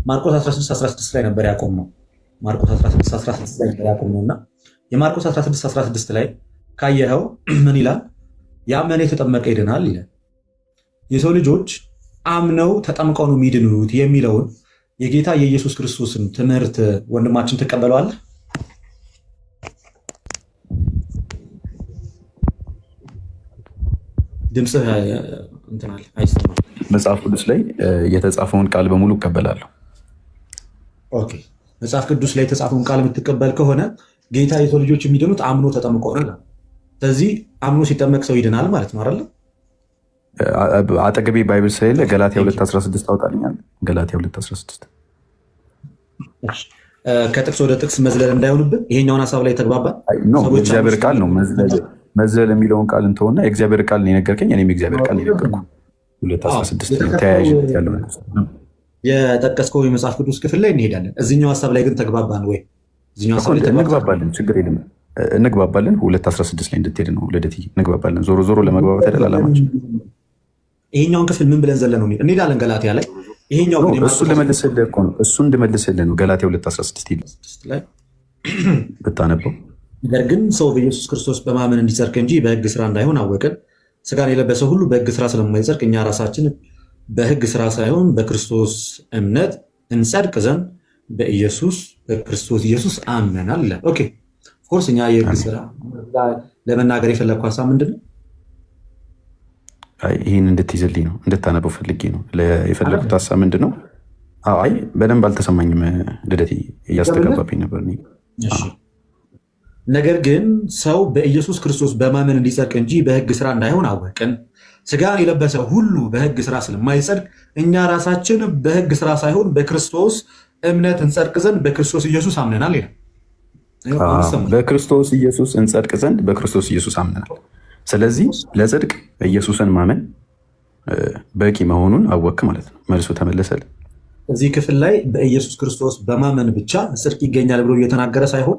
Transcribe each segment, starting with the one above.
ማርቆስ 16:16 ላይ ነበር ያቆምነው። ማርቆስ 16:16 ላይ ነበር ያቆምነው እና የማርቆስ 16:16 ላይ ካየኸው ምን ይላል? ያመነ የተጠመቀ ይድናል ይላል። የሰው ልጆች አምነው ተጠምቀው ነው የሚድኑት የሚለውን የጌታ የኢየሱስ ክርስቶስን ትምህርት ወንድማችን ትቀበለዋለህ? ድምፅህ እንትናል አይሰማም። መጽሐፍ ቅዱስ ላይ የተጻፈውን ቃል በሙሉ እቀበላለሁ። ኦኬ፣ መጽሐፍ ቅዱስ ላይ የተጻፈውን ቃል የምትቀበል ከሆነ ጌታ የሰው ልጆች የሚድኑት አምኖ ተጠምቆ ነው። ስለዚህ አምኖ ሲጠመቅ ሰው ይድናል ማለት ነው አይደለ? አጠገቤ ባይብል ስለሌለ ገላትያ 2:16 ታውጣልኛል። ገላትያ 2:16 ከጥቅስ ወደ ጥቅስ መዝለል እንዳይሆንብን ይሄኛውን ሀሳብ ላይ ተግባባል። እግዚአብሔር ቃል ነው መዝለል የሚለውን ቃል እንተውና የእግዚአብሔር ቃል ነው የነገርከኝ፣ እኔም የእግዚአብሔር ቃል ነው የነገርኩ። 2:16 ተያያዥነት ያለው የጠቀስከው የመጽሐፍ ቅዱስ ክፍል ላይ እንሄዳለን። እዚኛው ሀሳብ ላይ ግን ተግባባን ወይ? እንግባባለን፣ ችግር የለም እንግባባለን። 2:16 ላይ እንድትሄድ ነው ልደት፣ እንግባባለን። ዞሮ ዞሮ ለመግባባት አይደል አላማችን። ይሄኛውን ክፍል ምን ብለን ዘለ ነው እንሄዳለን? ገላትያ ላይ ይሄኛው እሱን ልመልስልህ እኮ ነው፣ እሱን እንድመልስልህ ነው። ገላትያ 2:16 ላይ ብታነበው፣ ነገር ግን ሰው በኢየሱስ ክርስቶስ በማመን እንዲጸድቅ እንጂ በሕግ ስራ እንዳይሆን አወቅን። ስጋን የለበሰ ሁሉ በሕግ ስራ ስለማይጸድቅ እኛ ራሳችን በሕግ ስራ ሳይሆን በክርስቶስ እምነት እንጸድቅ ዘንድ በክርስቶስ ኢየሱስ አምነናል ይላል። ኦኬ ኦፍኮርስ እኛ የሕግ ስራ ለመናገር የፈለግኩ ሀሳብ ምንድን ነው? ይህን እንድትይዝልኝ ነው፣ እንድታነበው ፈልጌ ነው የፈለጉት ሀሳብ ምንድን ነው? አይ በደንብ አልተሰማኝም ልደት፣ እያስተጋባብኝ ነበር። ነገር ግን ሰው በኢየሱስ ክርስቶስ በማመን እንዲጸድቅ እንጂ በሕግ ስራ እንዳይሆን አወቅን። ስጋን የለበሰ ሁሉ በሕግ ስራ ስለማይጸድቅ እኛ ራሳችን በሕግ ስራ ሳይሆን በክርስቶስ እምነት እንጸድቅ ዘንድ በክርስቶስ ኢየሱስ አምነናል ይላል። በክርስቶስ ኢየሱስ እንጸድቅ ዘንድ በክርስቶስ ኢየሱስ አምነናል። ስለዚህ ለጽድቅ ኢየሱስን ማመን በቂ መሆኑን አወቅ ማለት ነው። መልሶ ተመለሰል። እዚህ ክፍል ላይ በኢየሱስ ክርስቶስ በማመን ብቻ ጽድቅ ይገኛል ብሎ እየተናገረ ሳይሆን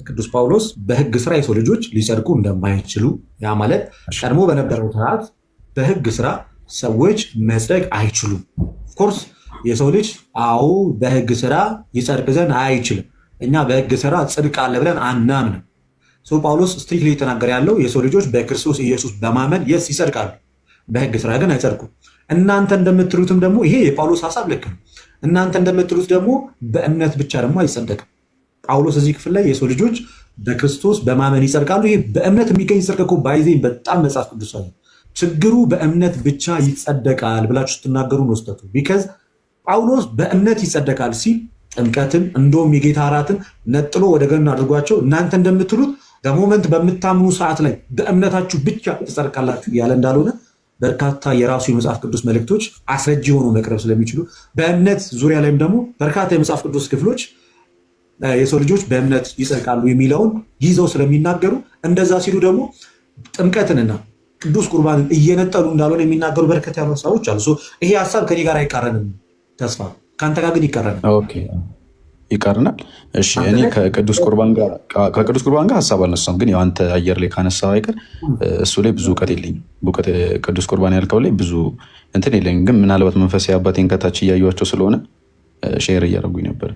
ቅዱስ ጳውሎስ በሕግ ስራ የሰው ልጆች ሊጸድቁ እንደማይችሉ፣ ያ ማለት ቀድሞ በነበረው ስርዓት በሕግ ስራ ሰዎች መጽደቅ አይችሉም። ኦፍኮርስ የሰው ልጅ አዎ በሕግ ስራ ይጸድቅ ዘንድ አይችልም። እኛ በሕግ ስራ ጽድቅ አለ ብለን አናምንም። ሰው ጳውሎስ ስትሪክትሊ እየተናገረ ያለው የሰው ልጆች በክርስቶስ ኢየሱስ በማመን የስ ይጸድቃሉ፣ በሕግ ስራ ግን አይጸድቁም። እናንተ እንደምትሉትም ደግሞ ይሄ የጳውሎስ ሀሳብ ልክ ነው። እናንተ እንደምትሉት ደግሞ በእምነት ብቻ ደግሞ አይጸደቅም። ጳውሎስ እዚህ ክፍል ላይ የሰው ልጆች በክርስቶስ በማመን ይጸድቃሉ። ይሄ በእምነት የሚገኝ ጽድቅ እኮ ባይዜ በጣም መጽሐፍ ቅዱስ አለ። ችግሩ በእምነት ብቻ ይጸደቃል ብላችሁ ስትናገሩ ነው ስህተቱ። ቢካዝ ጳውሎስ በእምነት ይጸደቃል ሲል ጥምቀትን እንደውም የጌታ እራትን ነጥሎ ወደ ገና አድርጓቸው እናንተ እንደምትሉት በሞመንት በምታምኑ ሰዓት ላይ በእምነታችሁ ብቻ ትጸድቃላችሁ ያለ እንዳልሆነ በርካታ የራሱ የመጽሐፍ ቅዱስ መልእክቶች አስረጅ ሆኖ መቅረብ ስለሚችሉ በእምነት ዙሪያ ላይም ደግሞ በርካታ የመጽሐፍ ቅዱስ ክፍሎች የሰው ልጆች በእምነት ይጸድቃሉ የሚለውን ይዘው ስለሚናገሩ እንደዛ ሲሉ ደግሞ ጥምቀትንና ቅዱስ ቁርባንን እየነጠሉ እንዳልሆነ የሚናገሩ በርከት ያሉ ሀሳቦች አሉ። ይሄ ሀሳብ ከኔ ጋር አይቃረንም። ተስፋ ከአንተ ጋር ግን ይቃረናል። ይቃረናል። እሺ እኔ ከቅዱስ ቁርባን ጋር ሀሳብ አልነሳም፣ ግን አንተ አየር ላይ ካነሳው አይቀር እሱ ላይ ብዙ እውቀት የለኝም። ቅዱስ ቁርባን ያልከው ላይ ብዙ እንትን የለኝም፣ ግን ምናልባት መንፈሳዊ አባቴን ከታች እያዩዋቸው ስለሆነ ሼር እያደረጉኝ ነበር።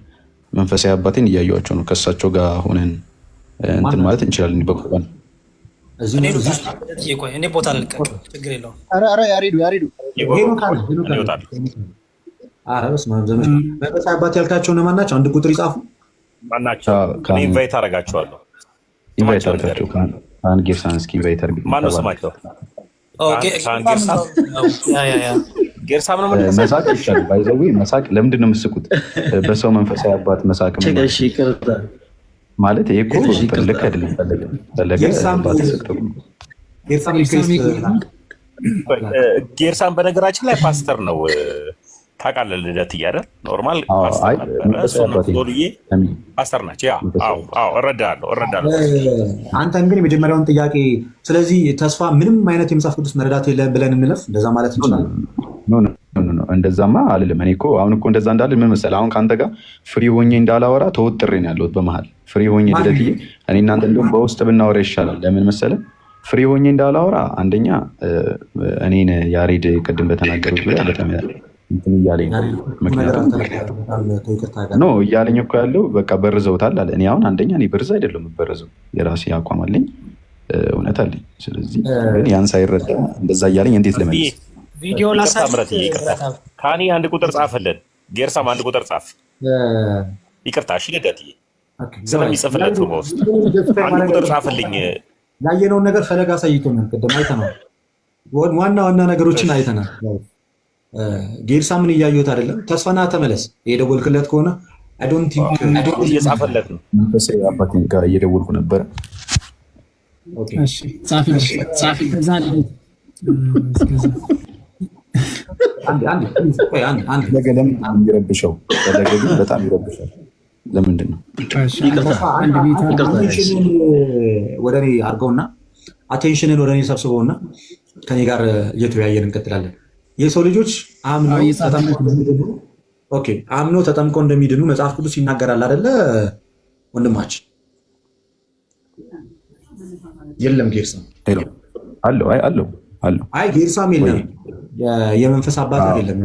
መንፈሳዊ አባቴን እያዩዋቸው ነው። ከእሳቸው ጋር ሆነን እንትን ማለት እንችላለን። በቁርባን እኔ ቦታ ልልቀቅ፣ ችግር የለውም። ያሬዱ መንፈሳዊ አባት ያልካቸው እነማን ናቸው? አንድ ቁጥር ይጻፉ። ማናቸው? ኢንቫይት አደርጋቸዋለሁ። ኢንቫይት አደርጋቸው። ከአንድ ጌርሳን እስኪ ኢንቫይት አድርግ። ማነው ስማቸው? ጌርሳ መሳቅ ይሻላል። ባይዘዌ መሳቅ ለምንድን ነው የምትስቁት? በሰው መንፈሳዊ አባት መሳቅ ማለት ይሄ እኮ ልክ አይደለም። ፈለገ ጌርሳን በነገራችን ላይ ፓስተር ነው ታውቃለህ። ልደት እያለ ኖርማል ፓስተር ናቸው። እረዳለሁ። አንተን ግን የመጀመሪያውን ጥያቄ ስለዚህ ተስፋ ምንም አይነት የመጽሐፍ ቅዱስ መረዳት የለም ብለን እንለፍ፣ እንደዛ ማለት እንችላለን? እንደዛማ አልልም። እኔ እኮ አሁን እኮ እንደዛ እንዳልል ምን መሰለህ፣ አሁን ከአንተ ጋር ፍሪ ሆኜ እንዳላወራ ተወጥሬ ነው ያለሁት። በመሀል ፍሪ ሆኜ ልደትዬ፣ እኔ እናንተ እንደውም በውስጥ ብናወራ ይሻላል። ለምን መሰለህ ፍሪ ሆኜ እንዳላወራ፣ አንደኛ እኔን ያሬድ ቅድም በተናገሩት ላይ በጣም እንትን እያለኝ ነው። ምክንያቱም እያለኝ እኮ ያለው በቃ በርዘውታል አለ። እኔ አሁን አንደኛ እኔ በርዝ አይደለም የምበረዘው፣ የራሴ አቋም አለኝ፣ እውነት አለኝ። ስለዚህ ግን ያን ሳይረዳ እንደዛ እያለኝ እንዴት ለመልስ ቪዲዮ ላሳምረት። ካኒ አንድ ቁጥር ጻፈልን፣ ጌርሳም አንድ ቁጥር ጻፍ። ይቅርታ እሺ፣ ልደት ስለሚጽፍለት ነው። በውስጥ አንድ ቁጥር ጻፍልኝ። ያየነውን ነገር ፈለግ አሳይቶናል። ቅድም አይተናል። ዋና ዋና ነገሮችን አይተናል። ጌርሳምን እያየሁት አይደለም። ተስፋና ተመለስ የደወልክለት ከሆነ እየጻፈለት ነው። መንፈሳዊ አባቴ ጋር እየደወልኩ ነበረ። ይረብሸው በጣም ይረብሻል። ለምንድን ነው ወደ እኔ አድርገውና አቴንሽንን ወደ እኔ ሰብስበውና ከኔ ጋር እየተወያየን እንቀጥላለን። የሰው ልጆች አምነው ተጠምቀው እንደሚድኑ መጽሐፍ ቅዱስ ይናገራል አይደለ ወንድማችን? የለም ጌርሳም አለው። አይ ጌርሳም የለም፣ የመንፈስ አባት የለም፣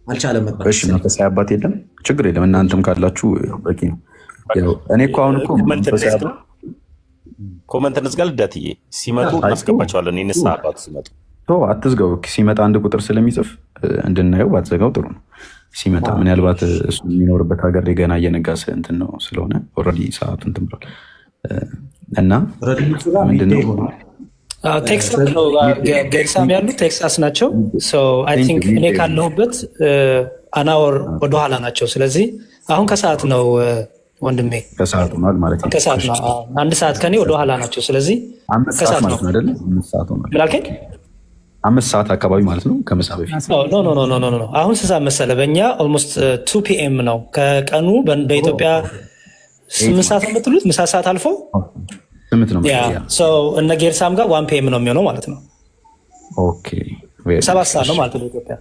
አልቻለም መጥራት። እሺ መንፈሳዊ አባት የለም፣ ችግር የለም። እናንተም ካላችሁ በቂ ነው። እኔ እኮ አሁን እኮ ኮመንት እንዝጋ። ልደትዬ ሲመጡ እናስገባቸዋለን። የንስሐ አባቱ ሲመጡ አትዝጋው። ሲመጣ አንድ ቁጥር ስለሚጽፍ እንድናየው ባትዘጋው ጥሩ ነው። ሲመጣ ምናልባት እሱ የሚኖርበት ሀገር ላይ ገና እየነጋ እንትን ነው ስለሆነ ኦልሬዲ ሰዓቱ እንትን ብሏል እና ምንድነው ቴክሳስ ነው ጌርሳም ያሉት ቴክሳስ ናቸው። አይ ቲንክ እኔ ካለሁበት አናወር ወደኋላ ናቸው። ስለዚህ አሁን ከሰዓት ነው ወንድሜ፣ ከሰዓት ነው ማለት ነው። ከሰዓት ነው፣ አንድ ሰዓት ከኔ ወደኋላ ናቸው። ስለዚህ ከሰዓት ነው አይደል? ምላልከኝ 5 ሰዓት አካባቢ ማለት ነው ከምሳ በፊት። ኖ አሁን ስሳ መሰለ በእኛ ኦልሞስት 2 ፒኤም ነው ከቀኑ። በኢትዮጵያ 8 ሰዓት ነው የምትሉት፣ ምሳ ሰዓት አልፎ 8 ነው። እነ ጌርሳም ጋር 1 ፒኤም ነው የሚሆነው ማለት ነው። ኦኬ 7 ሰዓት ነው ማለት ነው ኢትዮጵያ።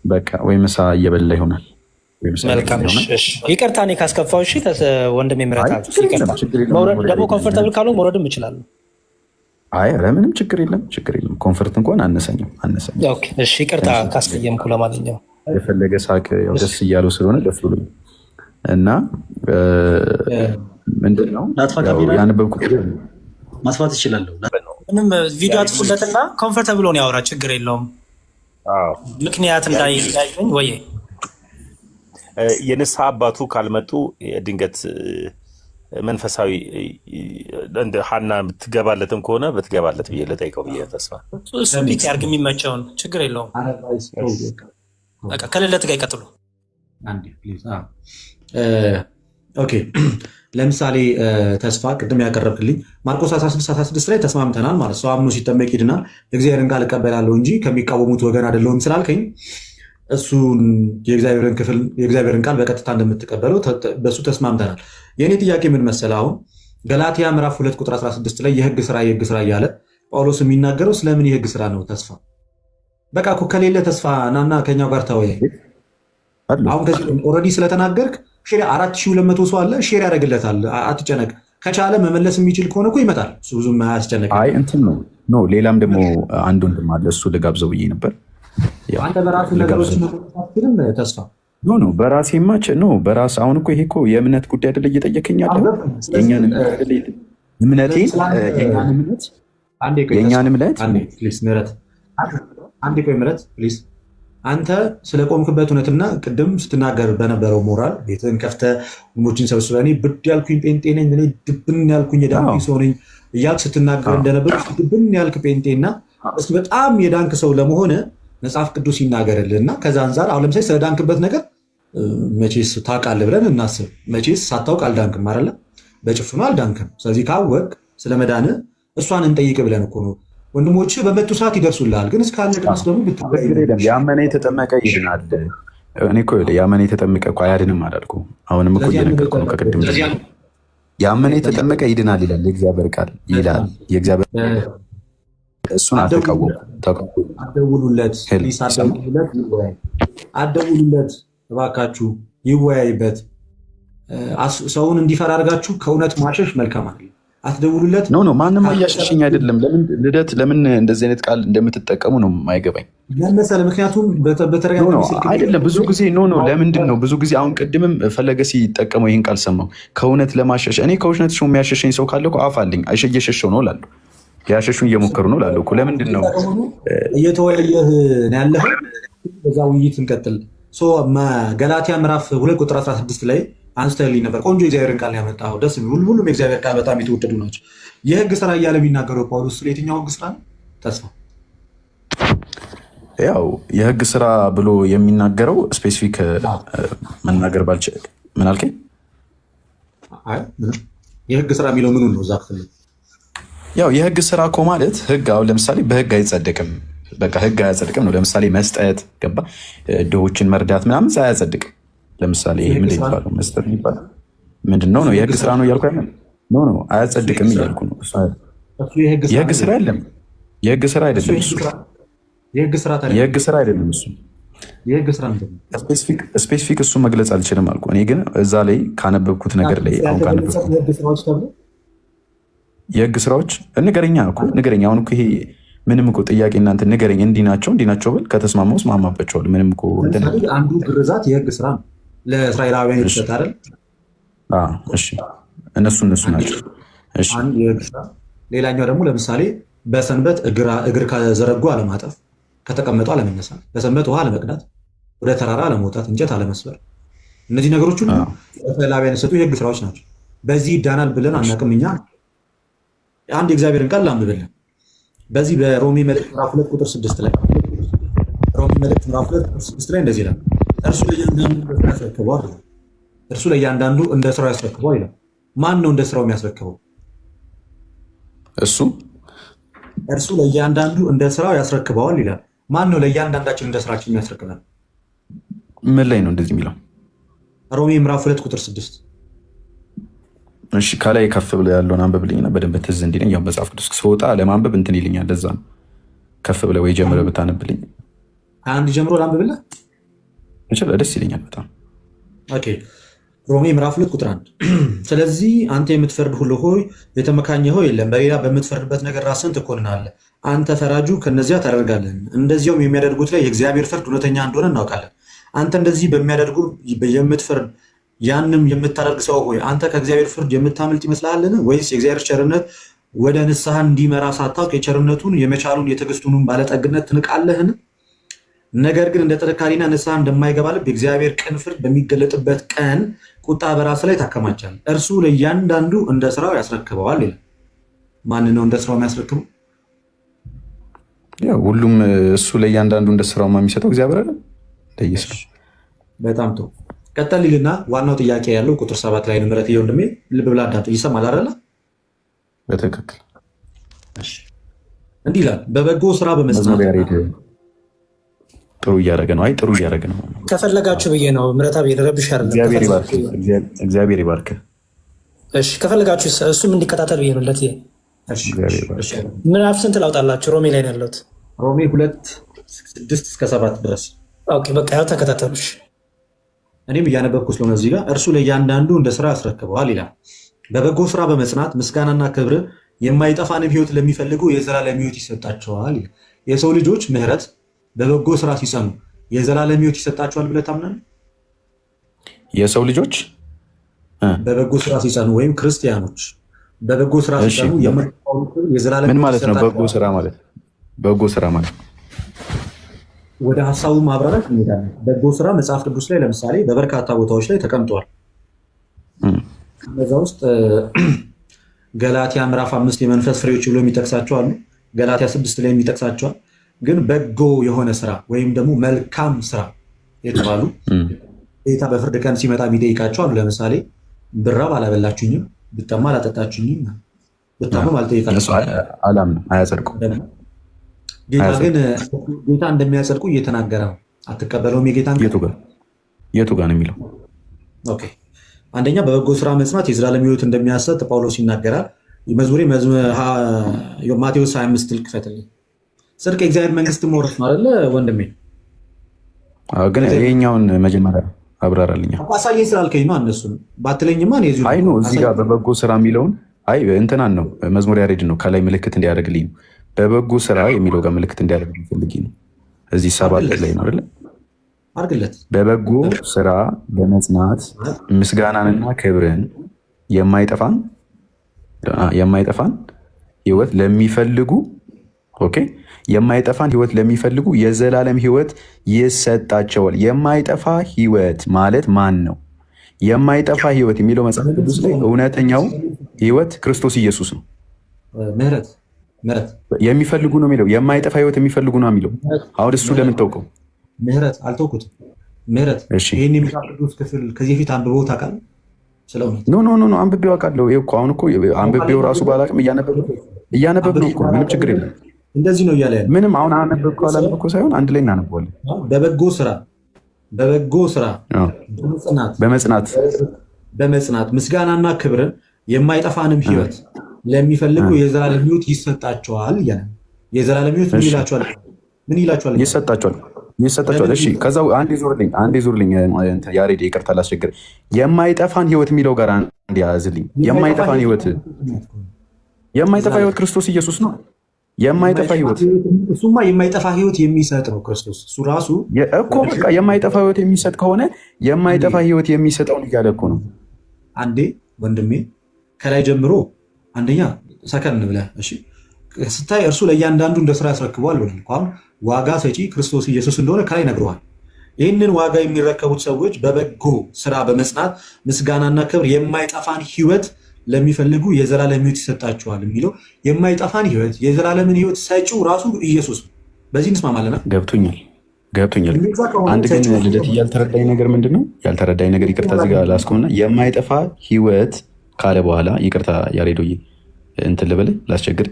በቃ ወይ ምሳ እየበላ ይሆናል። መልካም ይቅርታ፣ እኔ ካስከፋው እሺ ወንድሜ ምረታ። ደግሞ ኮምፎርታብል ካሉ መውረድም እችላለሁ። አይ ምንም ችግር የለም። ኮንፈርት እንኳን አነሰኝም። እሺ ይቅርታ ካስቀየምኩ። ለማንኛውም የፈለገ ሳቅ ያው ደስ እያሉ ስለሆነ ደስ ብሎኝ እና ምንድን ነው ያነበብኩት ማስፋት ይችላለሁ። ምንም ቪዲዮ አጥፉለትና ኮምፎርታብል ሆነ ያወራ፣ ችግር የለውም። ምክንያት እንዳይገኝ ወይ የንስሐ አባቱ ካልመጡ ድንገት መንፈሳዊ እንደ ሀና ብትገባለትም ከሆነ ብትገባለት ብዬ ልጠይቀው ብዬ ተስፋ ስፒክ ያርግ፣ የሚመቸውን ችግር የለውም። በቃ ከሌለት ጋር ይቀጥሉ። ኦኬ ለምሳሌ ተስፋ ቅድም ያቀረብክልኝ ማርቆስ 16 ላይ ተስማምተናል ማለት ሰው አምኖ ሲጠመቅ ይድናል፣ የእግዚአብሔርን ቃል እቀበላለሁ እንጂ ከሚቃወሙት ወገን አይደለሁም ስላልከኝ እሱን የእግዚአብሔርን ቃል በቀጥታ እንደምትቀበለው በእሱ ተስማምተናል። የእኔ ጥያቄ ምን መሰለህ? አሁን ገላትያ ምዕራፍ 2 ቁጥር 16 ላይ የህግ ስራ እያለ ጳውሎስ የሚናገረው ስለምን የህግ ስራ ነው? ተስፋ በቃ እኮ ከሌለ ተስፋ ናና ከኛው ጋር ተወያይ። አሁን ከዚህ ኦልሬዲ ስለተናገርክ 4200 ሰው አለ፣ ሼር ያደርግለታል። አትጨነቅ። ከቻለ መመለስ የሚችል ከሆነ እኮ ይመጣል። እሱ ብዙም አያስጨነቅ። አይ እንትን ነው። ሌላም ደግሞ አንድ ወንድም አለ፣ እሱ ልጋብዘው ብዬ ነበር። አንተ በራሱ ነገሮችን መቆጣጠርም ተስፋ ኖ በራሴማ በራስ አሁን እኮ ይሄ እኮ የእምነት ጉዳይ አይደለ እየጠየቀኝ ያለው የእኛን እምነት አንዴ ቆይ ምረት ፕሊዝ። አንተ ስለቆምክበት እውነትና ቅድም ስትናገር በነበረው ሞራል ቤትህን ከፍተህ ወንድሞችን ሰብስበህ እኔ ብድ ያልኩኝ ጴንጤ ነኝ፣ እኔ ድብን ያልኩኝ የዳንኩኝ ሰው ነኝ እያልክ ስትናገር እንደነበር ድብን ያልክ ጴንጤና እስኪ በጣም የዳንክ ሰው ለመሆነ መጽሐፍ ቅዱስ ይናገርልህ እና ከዛ አንጻር አሁን ለምሳሌ ስለዳንክበት ነገር መቼስ ታውቃለህ ብለን እናስብ። መቼስ ሳታውቅ አልዳንክም አይደለ? በጭፍኑ አልዳንክም። ስለዚህ ካወቅ ስለመዳን እሷን እንጠይቅ ብለን እኮ ነው። ወንድሞች በመጡ ሰዓት ይደርሱልሃል። ግን እስካለ ድረስ ደግሞ ያመነ የተጠመቀ ይድናል። እኔ እኮ ያመነ የተጠመቀ እኮ አያድንም አላልኩም። አሁንም እኮ እየነገርኩህ ነው ከቅድም ያመነ የተጠመቀ ይድናል ይላል የእግዚአብሔር ቃል ይላል። የእግዚአብሔር እሱን አደውሉለት እባካችሁ፣ ይወያይበት። ሰውን እንዲፈራ አድርጋችሁ ከእውነት ማሸሽ መልካም አለ። አትደውሉለት። ኖ ማንም እያሸሸኝ አይደለም። ልደት ለምን እንደዚህ አይነት ቃል እንደምትጠቀሙ ነው የማይገባኝ። ለምሳሌ ምክንያቱም አይደለም ብዙ ጊዜ ለምንድን ነው ብዙ ጊዜ አሁን ቅድምም ፈለገ ሲጠቀመው ይህን ቃል ሰማሁ። ከእውነት ለማሸሽ እኔ ከእውነት የሚያሸሸኝ ሰው ካለ እኮ አፍ አለኝ እየሸሸው ነው እላለሁ። ያሸሹን እየሞከሩ ነው እላለሁ እኮ። ለምንድን ነው እየተወያየህ ያለህ? በዛ ውይይት እንቀጥል። ገላትያ ምዕራፍ 2 ቁጥር 16 ላይ አንስተህልኝ ነበር። ቆንጆ የእግዚአብሔርን ቃል ያመጣኸው ደስ የሚል ሁሉም የእግዚአብሔር ቃል በጣም የተወደዱ ናቸው። የህግ ስራ እያለ የሚናገረው ጳውሎስ ስለ የትኛው ህግ ስራ ነው? ተስፋ ያው የህግ ስራ ብሎ የሚናገረው ስፔሲፊክ መናገር ባልችል ምን አልከኝ? የህግ ስራ የሚለው ምኑን ነው? እዛ ክፍል ያው የህግ ስራ እኮ ማለት ህግ አሁን ለምሳሌ በህግ አይጸድቅም። በቃ ህግ አያጸድቅም ነው። ለምሳሌ መስጠት ገባ፣ ድሆችን መርዳት ምናምን አያጸድቅም። ለምሳሌ ምንድን ይባለው መስጠት ይባላል ምንድን ነው የህግ ስራ ነው እያልኩ ያለ አያጸድቅም እያልኩ ነው። የህግ ስራ አይደለም፣ የህግ ስራ አይደለም እሱ። የህግ ስራ አይደለም እሱ። ስፔሲፊክ እሱ መግለጽ አልችልም አልኩ። እኔ ግን እዛ ላይ ካነበብኩት ነገር ላይ አሁን ካነበብኩት የህግ ስራዎች ንገረኛ እኮ ንገረኛ። አሁን እኮ ይሄ ምንም እኮ ጥያቄ እናንተ ንገረኝ፣ እንዲህ ናቸው ብል ከተስማማው እስማማባቸዋለሁ። ምንም እኮ አንዱ ግርዛት የህግ ስራ ነው ለእስራኤላውያን የተሰጠ አይደል? እሺ እነሱ ናቸው። እሺ ሌላኛው ደግሞ ለምሳሌ በሰንበት እግር ከዘረጉ አለማጠፍ፣ ከተቀመጡ አለመነሳት፣ በሰንበት ውሃ አለመቅዳት፣ ወደ ተራራ አለመውጣት፣ እንጨት አለመስበር፣ እነዚህ ነገሮች ሁሉ ለእስራኤላውያን የተሰጡ የህግ ስራዎች ናቸው። በዚህ ይዳናል ብለን አናውቅም እኛ። አንድ የእግዚአብሔርን ቃል ላንብብልን። በዚህ በሮሜ መልእክት ምዕራፍ 2 ቁጥር 6 ላይ ሮሜ መልእክት ምዕራፍ 2 ቁጥር 6 ላይ እንደዚህ ይላል፣ እርሱ ለእያንዳንዱ እንደ ስራው ያስረክበው ይላል። ማን ነው እንደ ስራው የሚያስረክበው? እርሱ ለእያንዳንዱ እንደ ስራው ያስረክበዋል ይላል። ማን ነው ለእያንዳንዳችን እንደ ስራችን የሚያስረክበን? ምን ላይ ነው እንደዚህ የሚለው? ሮሜ ምዕራፍ 2 ቁጥር 6። እሺ ከላይ ከፍ ብለ ያለውን አንብብልኝና በደንብ ትዝ እንዲለኝ። ያው መጽሐፍ ቅዱስ ስወጣ ለማንበብ እንትን ይልኛል። ለዛ ነው ከፍ ብለ ወይ ጀምረ ብታነብልኝ። ከአንድ ጀምሮ ላንብብልህ ደስ ይለኛል በጣም። ኦኬ ሮሜ ምዕራፍ 2 ቁጥር 1 ስለዚህ አንተ የምትፈርድ ሁሉ ሆይ የተመካኘ ሆይ የለም፣ በሌላ በምትፈርድበት ነገር ራስን ትኮንናለህ። አንተ ፈራጁ ከነዚያ ታደርጋለህ። እንደዚያውም የሚያደርጉት ላይ የእግዚአብሔር ፍርድ እውነተኛ እንደሆነ እናውቃለን። አንተ እንደዚህ በሚያደርጉ የምትፈርድ ያንም የምታደርግ ሰው ሆይ አንተ ከእግዚአብሔር ፍርድ የምታመልጥ ይመስልሃልን? ወይስ የእግዚአብሔር ቸርነት ወደ ንስሐ እንዲመራ ሳታውቅ የቸርነቱን የመቻሉን የትዕግስቱንም ባለጠግነት ትንቃለህን? ነገር ግን እንደ ጥንካሬና ንስሐ እንደማይገባ ልብ የእግዚአብሔር ቅን ፍርድ በሚገለጥበት ቀን ቁጣ በራስ ላይ ታከማቻል። እርሱ ለእያንዳንዱ እንደ ስራው ያስረክበዋል ይላል። ማን ነው እንደ ስራው የሚያስረክበው? ሁሉም እሱ ለእያንዳንዱ እንደ ስራው የሚሰጠው እግዚአብሔር አለ። በጣም ጥሩ። ቀጠል ይልና ዋናው ጥያቄ ያለው ቁጥር 7 ላይ ነው። ምረት ወንድሜ ልብ ብላ አዳምጥ። ይሰማል አይደለ? በትክክል እንዲህ ይላል፣ በበጎ ስራ በመጽናት ጥሩ እያደረገ ነው። ጥሩ እያደረገ ነው። ከፈለጋችሁ ብዬ ነው። ምረታ ረብሽ እግዚአብሔር ይባርክ። እሺ ከፈለጋችሁ እሱም እንዲከታተል ብዬ ነው። ለት ምዕራፍ ስንት ላውጣላችሁ? ሮሜ ላይ ነው ያለሁት። ሮሜ 2:6-7 ድረስ። ኦኬ በቃ ያው ተከታተሉሽ። እኔም እያነበብኩ ስለሆነ እዚህ ጋር እርሱ ለእያንዳንዱ እንደ ስራ ያስረክበዋል ይላል። በበጎ ስራ በመጽናት ምስጋናና ክብር የማይጠፋንም ህይወት ለሚፈልጉ የዘላለም ህይወት ይሰጣቸዋል። የሰው ልጆች ምህረት በበጎ ስራ ሲጸኑ የዘላለም ህይወት ይሰጣቸዋል ብለህ ታምናለህ? የሰው ልጆች በበጎ ስራ ሲጸኑ ወይም ክርስቲያኖች በበጎ ስራ ሲጸኑ የዘላለም ምን ማለት ነው? በጎ ስራ ማለት ወደ ሀሳቡ ማብራራት እንሄዳለን። በጎ ስራ መጽሐፍ ቅዱስ ላይ ለምሳሌ በበርካታ ቦታዎች ላይ ተቀምጧል። ከዛ ውስጥ ገላትያ ምዕራፍ 5 የመንፈስ ፍሬዎች ብሎ የሚጠቅሳቸው አሉ። ገላትያ 6 ላይ የሚጠቅሳቸዋል። ግን በጎ የሆነ ስራ ወይም ደግሞ መልካም ስራ የተባሉ ጌታ በፍርድ ቀን ሲመጣ የሚጠይቃቸው አሉ። ለምሳሌ ብራብ አላበላችሁኝም፣ ብጠማ አላጠጣችሁኝም፣ ብታመም አልጠይቃችሁም። አላምንም፣ አያጸድቁም። ጌታ ግን ጌታ እንደሚያጸድቁ እየተናገረ ነው። አትቀበለውም? የጌታን የቱ ጋር ነው የሚለው? ኦኬ አንደኛ በበጎ ስራ መጽናት የዘላለም ሕይወት እንደሚያሰጥ ጳውሎስ ይናገራል። መዝሙሬ ማቴዎስ 25 ትልቅ ክፈትልኝ። ጽድቅ የእግዚአብሔር መንግስት መውረስ ነው አይደለ ወንድሜ? ግን ይሄኛውን መጀመሪያ አብራራልኛ። አሳየኝ ስላልከኝ ነው። እነሱን ባትለኝማ አይ ነው እዚህ ጋር በበጎ ስራ የሚለውን አይ እንትናን ነው መዝሙር ያሬድ ነው ከላይ ምልክት እንዲያደርግልኝ ነው። በበጎ ስራ የሚለው ጋር ምልክት እንዲያደርግልኝ ፈልጌ ነው። እዚህ 7 ላይ ነው አይደለ? አድርግለት። በበጎ ስራ በመጽናት ምስጋናንና ክብርን የማይጠፋን ህይወት ለሚፈልጉ የማይጠፋን ህይወት ለሚፈልጉ የዘላለም ህይወት ይሰጣቸዋል። የማይጠፋ ህይወት ማለት ማን ነው? የማይጠፋ ህይወት የሚለው መጽሐፍ ቅዱስ ላይ እውነተኛው ህይወት ክርስቶስ ኢየሱስ ነው። ምህረት የሚፈልጉ ነው የሚለው። የማይጠፋ ህይወት የሚፈልጉ ነው የሚለው። አሁን እሱ ለምን ተውቀው? ምህረት አልተውኩትም። ምህረት ይህን የመጽሐፍ ቅዱስ ክፍል ከዚህ በፊት አንብበው ታውቃለህ? ኖ አንብቤው አውቃለሁ። አሁን እኮ አንብቤው ራሱ ባላቅም እያነበብ ነው እኮ ምንም ችግር የለም። እንደዚህ ነው እያለ ያለ ምንም አሁን አነበብኩ አላነበብኩ ሳይሆን አንድ ላይ እናነበዋለን። በበጎ ስራ በመጽናት ምስጋናና ክብርን የማይጠፋንም ህይወት ለሚፈልጉ የዘላለም ህይወት ይሰጣቸዋል እያለ የዘላለም ህይወት ምን ይላቸዋል? ይሰጣቸዋል። እሺ ከዛው አንድ ዙርልኝ ያሬድ ይቅርታ ላስቸግር። የማይጠፋን ህይወት የሚለው ጋር አንድ ያዝልኝ። የማይጠፋ ህይወት ክርስቶስ ኢየሱስ ነው። የማይጠፋ ህይወት እሱማ የማይጠፋ ህይወት የሚሰጥ ነው ክርስቶስ እሱ ራሱ እኮ በቃ የማይጠፋ ህይወት የሚሰጥ ከሆነ የማይጠፋ ህይወት የሚሰጠውን እያለ እኮ ነው። አንዴ ወንድሜ ከላይ ጀምሮ አንደኛ ሰከን ብለህ እሺ ስታይ እርሱ ለእያንዳንዱ እንደ ስራ ያስረክበዋል ብሏል። አሁን ዋጋ ሰጪ ክርስቶስ ኢየሱስ እንደሆነ ከላይ ነግረዋል። ይህንን ዋጋ የሚረከቡት ሰዎች በበጎ ስራ በመጽናት ምስጋናና ክብር የማይጠፋን ህይወት ለሚፈልጉ የዘላለም ህይወት ይሰጣቸዋል የሚለው የማይጠፋን ህይወት የዘላለምን ህይወት ሰጪው ራሱ ኢየሱስ ነው። በዚህ እንስማማለና ገብቶኛል። አንድ ግን ልደት ያልተረዳኝ ነገር ምንድን ነው? ያልተረዳኝ ነገር ይቅርታ እዚህ ጋር ላስቆምና የማይጠፋ ህይወት ካለ በኋላ ይቅርታ ያሬዶዬ እንትን ልበልህ ላስቸግር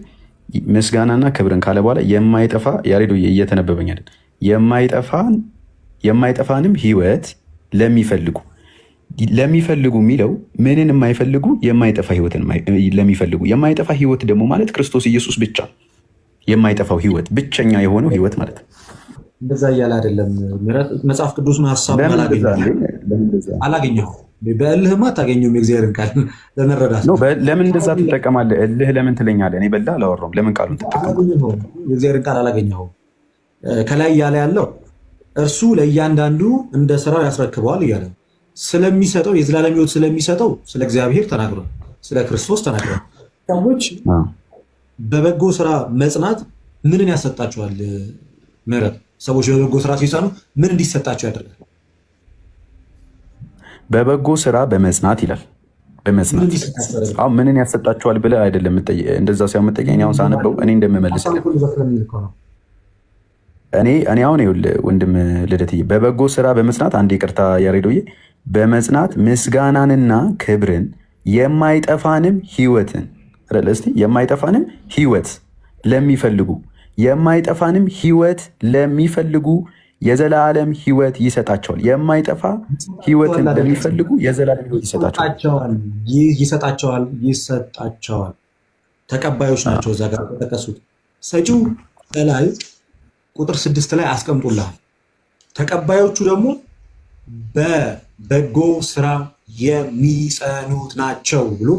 ምስጋናና ክብርን ካለ በኋላ የማይጠፋ ያሬዶዬ እየተነበበኝ አይደል? የማይጠፋንም ህይወት ለሚፈልጉ የሚለው ምንን የማይፈልጉ የማይጠፋ ህይወትን ለሚፈልጉ። የማይጠፋ ህይወት ደግሞ ማለት ክርስቶስ ኢየሱስ ብቻ የማይጠፋው ህይወት ብቸኛ የሆነው ህይወት ማለት ነው። እንደዛ እያለ አይደለም መጽሐፍ ቅዱስን ሀሳብ አላገኘሁም። በእልህማ አታገኘውም። የእግዚአብሔርን ቃል ለመረዳት ለምን እንደዛ ትጠቀማለህ? እልህ ለምን ትለኛለህ? እኔ በላ አላወራሁም። ለምን ቃሉን ትጠቀማለህ? የእግዚአብሔርን ቃል አላገኘሁም። ከላይ እያለ ያለው እርሱ ለእያንዳንዱ እንደ ስራው ያስረክበዋል እያለ ስለሚሰጠው የዘላለም ህይወት ስለሚሰጠው ስለ እግዚአብሔር ተናግሯል፣ ስለ ክርስቶስ ተናግሯል። ሰዎች በበጎ ስራ መጽናት ምንን ያሰጣቸዋል? ምህረት ሰዎች በበጎ ስራ ሲጸኑ ምን እንዲሰጣቸው ያደርጋል? በበጎ ስራ በመጽናት ይላል። በመጽናት አሁን ምንን ያሰጣቸዋል ብለህ አይደለም እንደዛ ሳይሆን መጠየቅ አሁን ሳነበው እኔ እንደምመልስ እኔ አሁን ይኸውልህ ወንድም ልደትዬ በበጎ ስራ በመጽናት አንድ ይቅርታ ያሬዶዬ በመጽናት ምስጋናንና ክብርን የማይጠፋንም ህይወትን የማይጠፋንም ህይወት ለሚፈልጉ የዘላለም ህይወት ይሰጣቸዋል። የማይጠፋ ህይወትን ለሚፈልጉ የዘላለም ህይወት ይሰጣቸዋል። ተቀባዮች ናቸው እዛ ጋር ተጠቀሱት። ሰጪው ላይ ቁጥር 6 ላይ አስቀምጦልሃል። ተቀባዮቹ ደግሞ በበጎ ስራ የሚጸኑት ናቸው ብሎ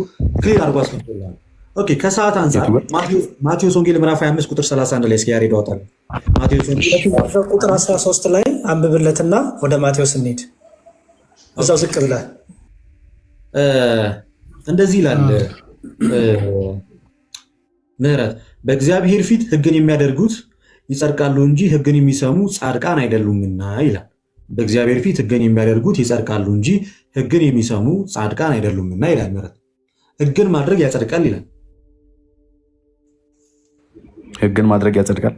ክሊር አድርጎ አስቀምጦልሃል። ኦኬ ከሰዓት አንጻር ማቴዎስ ወንጌል ምዕራፍ 25 ቁጥር 31 ላይ እስኪ ያሬድ አወጣል። ማቴዎስ ቁጥር 13 ላይ አንብብለትና ወደ ማቴዎስ እንሂድ። እዛው ዝቅ ብለህ እንደዚህ ይላል ምህረት በእግዚአብሔር ፊት ሕግን የሚያደርጉት ይጸድቃሉ እንጂ ሕግን የሚሰሙ ጻድቃን አይደሉምና ይላል። በእግዚአብሔር ፊት ሕግን የሚያደርጉት ይጸድቃሉ እንጂ ሕግን የሚሰሙ ጻድቃን አይደሉምና ይላል። ምህረት ሕግን ማድረግ ያጸድቃል ይላል። ሕግን ማድረግ ያጸድቃል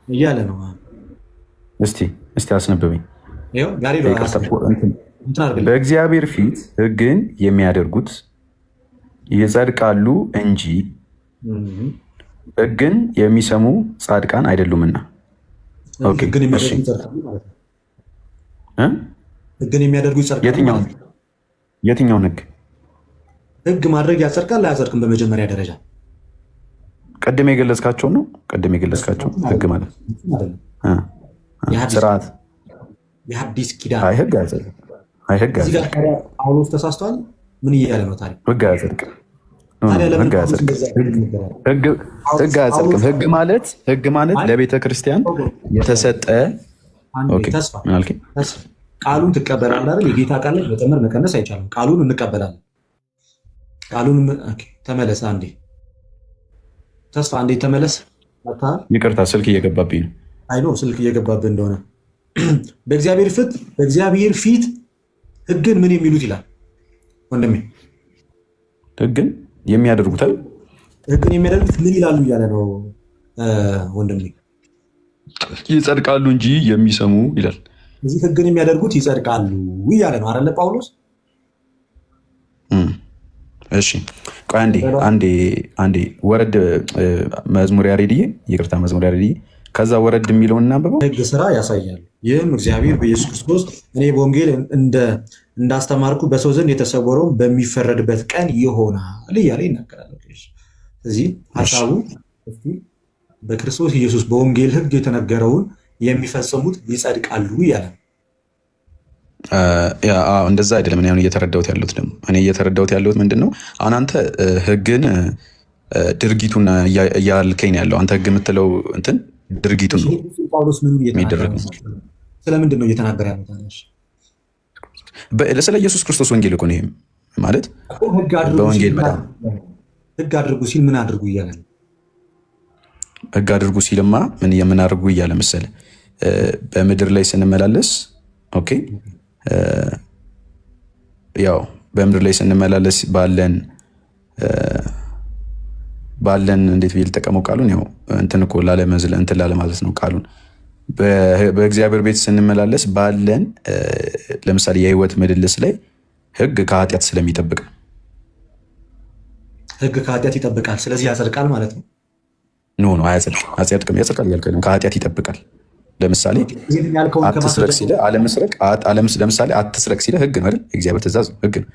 እያለ ነው። እስቲ አስነብበኝ። በእግዚአብሔር ፊት ሕግን የሚያደርጉት ይጸድቃሉ እንጂ ሕግን የሚሰሙ ጻድቃን አይደሉምና። ሕግን የሚያደርጉ ይጸድቃሉ። የትኛውን ሕግ? ሕግ ማድረግ ያጸድቃል አያጸድቅም? በመጀመሪያ ደረጃ ቅድም የገለጽካቸው ነው። ሕግ ማለት ስርዓት፣ የሐዲስ ኪዳን ሕግ አያጸድቅም። ጳውሎስ ተሳስቷል። ምን እያለ ነው ታዲያ? ሕግ አያጸድቅም። ህግ አያጸድቅም። ህግ ማለት ለቤተ ክርስቲያን የተሰጠ ቃሉን ትቀበላለህ አይደል? የጌታ ቃል ላይ መጨመር መቀነስ አይቻልም። ቃሉን እንቀበላለን። ቃሉን ተመለስ አንዴ ተስፋ አንዴ ተመለስ። ይቅርታ ስልክ እየገባብኝ ነው። አይ ነው ስልክ እየገባብህ እንደሆነ በእግዚአብሔር ፊት ህግን ምን የሚሉት ይላል ወንድሜ። ህግን የሚያደርጉታል ህግን የሚያደርጉት ምን ይላሉ እያለ ነው ወንድሜ። ይጸድቃሉ እንጂ የሚሰሙ ይላል። እዚህ ህግን የሚያደርጉት ይጸድቃሉ እያለ ነው አይደለ ጳውሎስ? እሺ ቆይ አንዴ ወረድ መዝሙር ያሬድዬ፣ ይቅርታ መዝሙር ያሬድዬ፣ ከዛ ወረድ የሚለውን እናንብበው። ህግ ስራ ያሳያል። ይህም እግዚአብሔር በኢየሱስ ክርስቶስ እኔ በወንጌል እንዳስተማርኩ በሰው ዘንድ የተሰወረውን በሚፈረድበት ቀን ይሆናል እያለ ይናገራል። እዚህ ሀሳቡ በክርስቶስ ኢየሱስ በወንጌል ህግ የተነገረውን የሚፈጽሙት ይጸድቃሉ እያለ ነው። እንደዛ አይደለም። እኔ እየተረዳሁት ያለሁት ደግሞ ምንድን ነው? አሁን አንተ ህግን ድርጊቱን እያልከኝ ያለው አንተ ህግ የምትለው እንትን ድርጊቱን ነው የሚደረገው። ስለምንድን ነው እየተናገረ ያለው? ስለ ኢየሱስ ክርስቶስ ወንጌል እኮ ነው። ይሄም ማለት በወንጌል ህግ አድርጉ ሲል ምን አድርጉ እያለ ነው። ህግ አድርጉ ሲልማ ምን የምናደርጉ እያለ መሰለህ? በምድር ላይ ስንመላለስ ኦኬ፣ ያው በምድር ላይ ስንመላለስ ባለን እንዴት ብዬ ልጠቀመው ቃሉን? ያው እንትን እኮ እንትን ላለማለት ነው ቃሉን። በእግዚአብሔር ቤት ስንመላለስ ባለን ለምሳሌ የህይወት ምልልስ ላይ ህግ ከኃጢአት ስለሚጠብቅ ነው። ህግ ከኃጢአት ይጠብቃል፣ ስለዚህ ያጸድቃል ማለት ነው። ኖ አያጸድቅም። ያጸድቃል እያልከኝ ነው። ከኃጢአት ይጠብቃል። ለምሳሌ አትስረቅ ሲለ ለምሳሌ አትስረቅ ሲለ ህግ ነው አይደል? እግዚአብሔር ትእዛዝ ህግ ነው።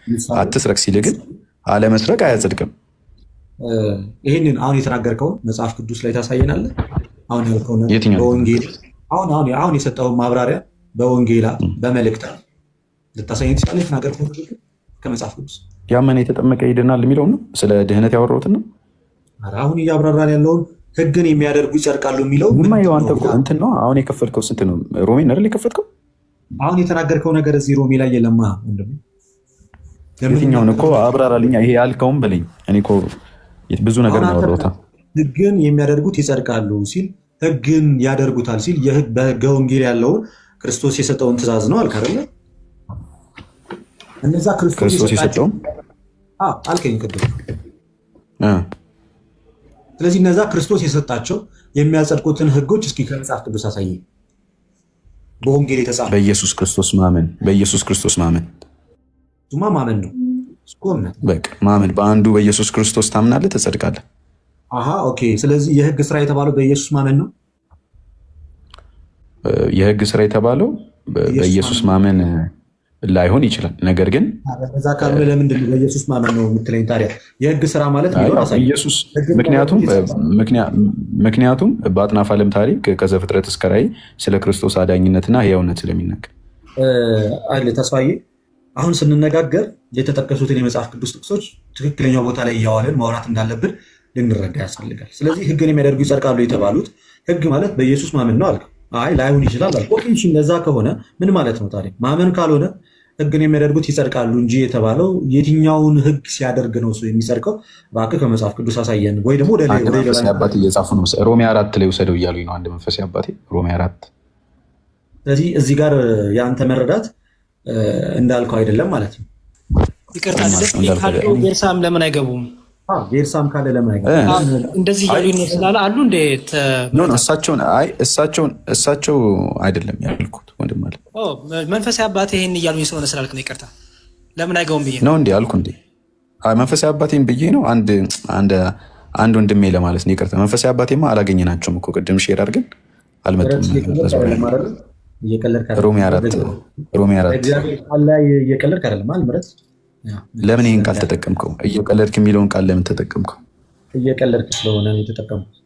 አትስረቅ ሲለ ግን አለመስረቅ አያጸድቅም። ይህንን አሁን የተናገርከውን መጽሐፍ ቅዱስ ላይ ታሳየናለህ? አሁን ያልከውን በወንጌል አሁን የሰጠውን ማብራሪያ በወንጌላት በመልእክታት ልታሳየን ትችላለህ? የተናገርከው ከመጽሐፍ ቅዱስ ያመነ የተጠመቀ ይድናል የሚለው ነው። ስለ ድህነት ያወራሁትን ነው። አሁን እያብራራን ያለውን ህግን የሚያደርጉ ይጸድቃሉ የሚለው እንትን ነው። አሁን የከፈትከው ስንት ነው? ሮሜ አይደል የከፈትከው? አሁን የተናገርከው ነገር እዚህ ሮሜ ላይ የለማ ወንድም። የትኛውን እኮ አብራራልኛ። ይሄ ያልከውም በለኝ። እኔ እኮ ብዙ ነገር ነው ያወራሁት። ህግን የሚያደርጉት ይጸድቃሉ ሲል ህግን ያደርጉታል ሲል በህገ ወንጌል ያለውን ክርስቶስ የሰጠውን ትእዛዝ ነው አልክ አይደለ? እነዛ ክርስቶስ የሰጠውን አልከኝ ቅድም። ስለዚህ እነዛ ክርስቶስ የሰጣቸው የሚያጸድቁትን ህጎች እስኪ ከመጽሐፍ ቅዱስ አሳየኝ። በወንጌል የተጻፈ በኢየሱስ ክርስቶስ ማመን ሱማ ማመን ነው። በቃ ማመን፣ በአንዱ በኢየሱስ ክርስቶስ ታምናለህ፣ ትጸድቃለህ። ኦኬ። ስለዚህ የህግ ስራ የተባለው በኢየሱስ ማመን ነው። የህግ ስራ የተባለው በኢየሱስ ማመን ላይሆን ይችላል። ነገር ግን በዛ ካልሆነ ለምንድን ነው በኢየሱስ ማመን ነው የምትለኝ ታዲያ? የህግ ስራ ማለት ኢየሱስ ምክንያቱም በአጥናፈ ዓለም ታሪክ ከዘፍጥረት እስከ ራዕይ ስለ ክርስቶስ አዳኝነትና ህያውነት ስለሚናገር ተስፋዬ፣ አሁን ስንነጋገር የተጠቀሱትን የመጽሐፍ ቅዱስ ጥቅሶች ትክክለኛው ቦታ ላይ እያዋልን ማውራት እንዳለብን ልንረዳ ያስፈልጋል። ስለዚህ ህግን የሚያደርጉ ይጸድቃሉ የተባሉት ህግ ማለት በኢየሱስ ማመን ነው አልክ። ላይሆን ይችላል አልክ። እንደዛ ከሆነ ምን ማለት ነው ታዲያ? ማመን ካልሆነ ህግን የሚያደርጉት ይጸድቃሉ እንጂ የተባለው የትኛውን ህግ ሲያደርግ ነው እሱ የሚጸድቀው? እባክህ ከመጽሐፍ ቅዱስ አሳየን። ወይ ደግሞ አባቴ እየጻፉ ነው። ሮሜ 4 ላይ ውሰደው እያሉኝ ነው አንድ መንፈሳዊ አባቴ፣ ሮሜ 4። ስለዚህ እዚህ ጋር የአንተ መረዳት እንዳልከው አይደለም ማለት ነው። ይቅርታ ጌርሳም ለምን አይገቡም? ጌርሳም ካለ ለምን አይገቡም? እንደዚህ እያሉ ይመስላል አሉ። እሳቸው አይደለም ያልኩት ወንድም አለ መንፈሳዊ አባቴ ይህን እያሉኝ ስለሆነ ስላልክ ነው። ይቅርታ ለምን አይገቡም ብዬ ነው እንዲህ አልኩ። እንዴ መንፈሳዊ አባቴን ብዬ ነው አንድ ወንድሜ ለማለት ነው። ይቅርታ መንፈሳዊ አባቴማ አላገኘናቸውም እኮ ቅድም ሼር አድርገን አልመጡም። ሮሜ 4 እየቀለድክ አይደለም ማለት ለምን ይህን ቃል ተጠቀምከው? እየቀለድክ የሚለውን ቃል ለምን ተጠቀምከው? እየቀለድክ ስለሆነ ነው የተጠቀምኩት።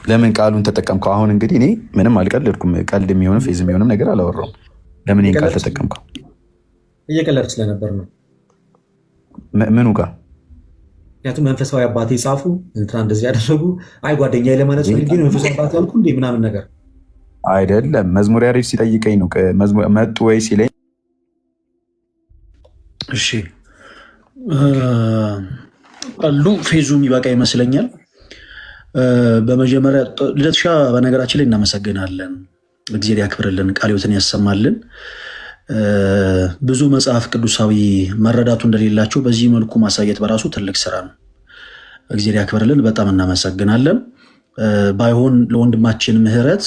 ለምን ቃሉን ተጠቀምከው? አሁን እንግዲህ እኔ ምንም አልቀለድኩም። ቀልድ የሚሆንም ፌዝ የሚሆንም ነገር አላወራውም። ለምን ይህን ቃል ተጠቀምከው? እየቀለድክ ስለነበር ነው። ምኑ ጋር ምክንያቱም መንፈሳዊ አባቴ ጻፉ እንትና እንደዚህ ያደረጉ አይ ጓደኛዬ ለማለት ፈልጌ ነው መንፈሳዊ አባቴ ያልኩ እንዴ ምናምን ነገር አይደለም። መዝሙር ያሬድ ሲጠይቀኝ ነው መጡ ወይ ሲለኝ፣ እሺ አሉ ፌዙ የሚበቃ ይመስለኛል። በመጀመሪያ ልደትሻ በነገራችን ላይ እናመሰግናለን። እግዚአብሔር ያክብርልን፣ ቃለ ሕይወትን ያሰማልን። ብዙ መጽሐፍ ቅዱሳዊ መረዳቱ እንደሌላቸው በዚህ መልኩ ማሳየት በራሱ ትልቅ ስራ ነው። እግዚአብሔር ያክብርልን፣ በጣም እናመሰግናለን። ባይሆን ለወንድማችን ምህረት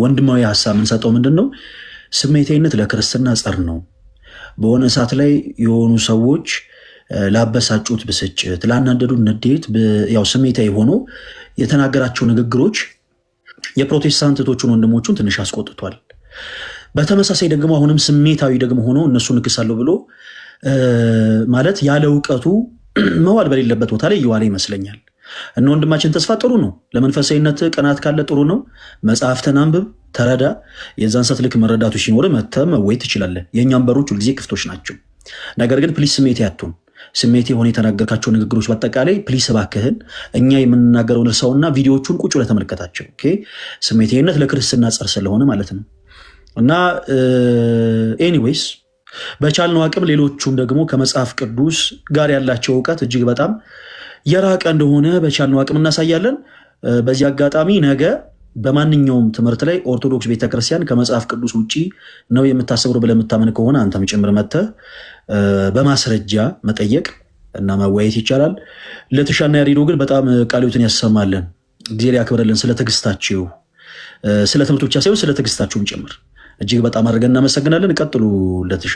ወንድማዊ ሀሳብ የምንሰጠው ምንድን ነው? ስሜታዊነት ለክርስትና ጸር ነው። በሆነ ሰዓት ላይ የሆኑ ሰዎች ላበሳጩት ብስጭት፣ ላናደዱ ንዴት፣ ያው ስሜታዊ ሆኖ የተናገራቸው ንግግሮች የፕሮቴስታንት እህቶቹን ወንድሞቹን ትንሽ አስቆጥቷል። በተመሳሳይ ደግሞ አሁንም ስሜታዊ ደግሞ ሆኖ እነሱን እክሳለሁ ብሎ ማለት ያለ እውቀቱ መዋል በሌለበት ቦታ ላይ እየዋለ ይመስለኛል። እነ ወንድማችን ተስፋ ጥሩ ነው። ለመንፈሳዊነት ቅናት ካለ ጥሩ ነው። መጽሐፍትን አንብብ፣ ተረዳ። የዛን ሰዓት ልክ መረዳቱ ሲኖር መተህ መወይ ትችላለህ። የእኛም በሮች ሁልጊዜ ክፍቶች ናቸው። ነገር ግን ፕሊስ ስሜቴ አትሁን። ስሜቴ የሆነ የተናገርካቸው ንግግሮች በአጠቃላይ ፕሊስ እባክህን እኛ የምንናገረውን እርሳውና ቪዲዮቹን ቁጭ ብለህ ተመልከታቸው። ስሜቴነት ለክርስትና ጸር ስለሆነ ማለት ነው። እና ኤኒዌይስ በቻልነው አቅም ሌሎቹም ደግሞ ከመጽሐፍ ቅዱስ ጋር ያላቸው እውቀት እጅግ በጣም የራቀ እንደሆነ በቻልነው አቅም እናሳያለን። በዚህ አጋጣሚ ነገ በማንኛውም ትምህርት ላይ ኦርቶዶክስ ቤተክርስቲያን ከመጽሐፍ ቅዱስ ውጭ ነው የምታሰብሩ ብለህ የምታምን ከሆነ አንተም ጭምር መተህ በማስረጃ መጠየቅ እና መወያየት ይቻላል። ለተሻና ያሬዶ ግን በጣም ቃለ ሕይወትን ያሰማልን፣ እግዚአብሔር ያክብርልን። ስለ ትዕግስታችሁ፣ ስለ ትምህርት ብቻ ሳይሆን ስለ ትዕግስታችሁም ጭምር እጅግ በጣም አድርገን እናመሰግናለን። ቀጥሉ ለተሻ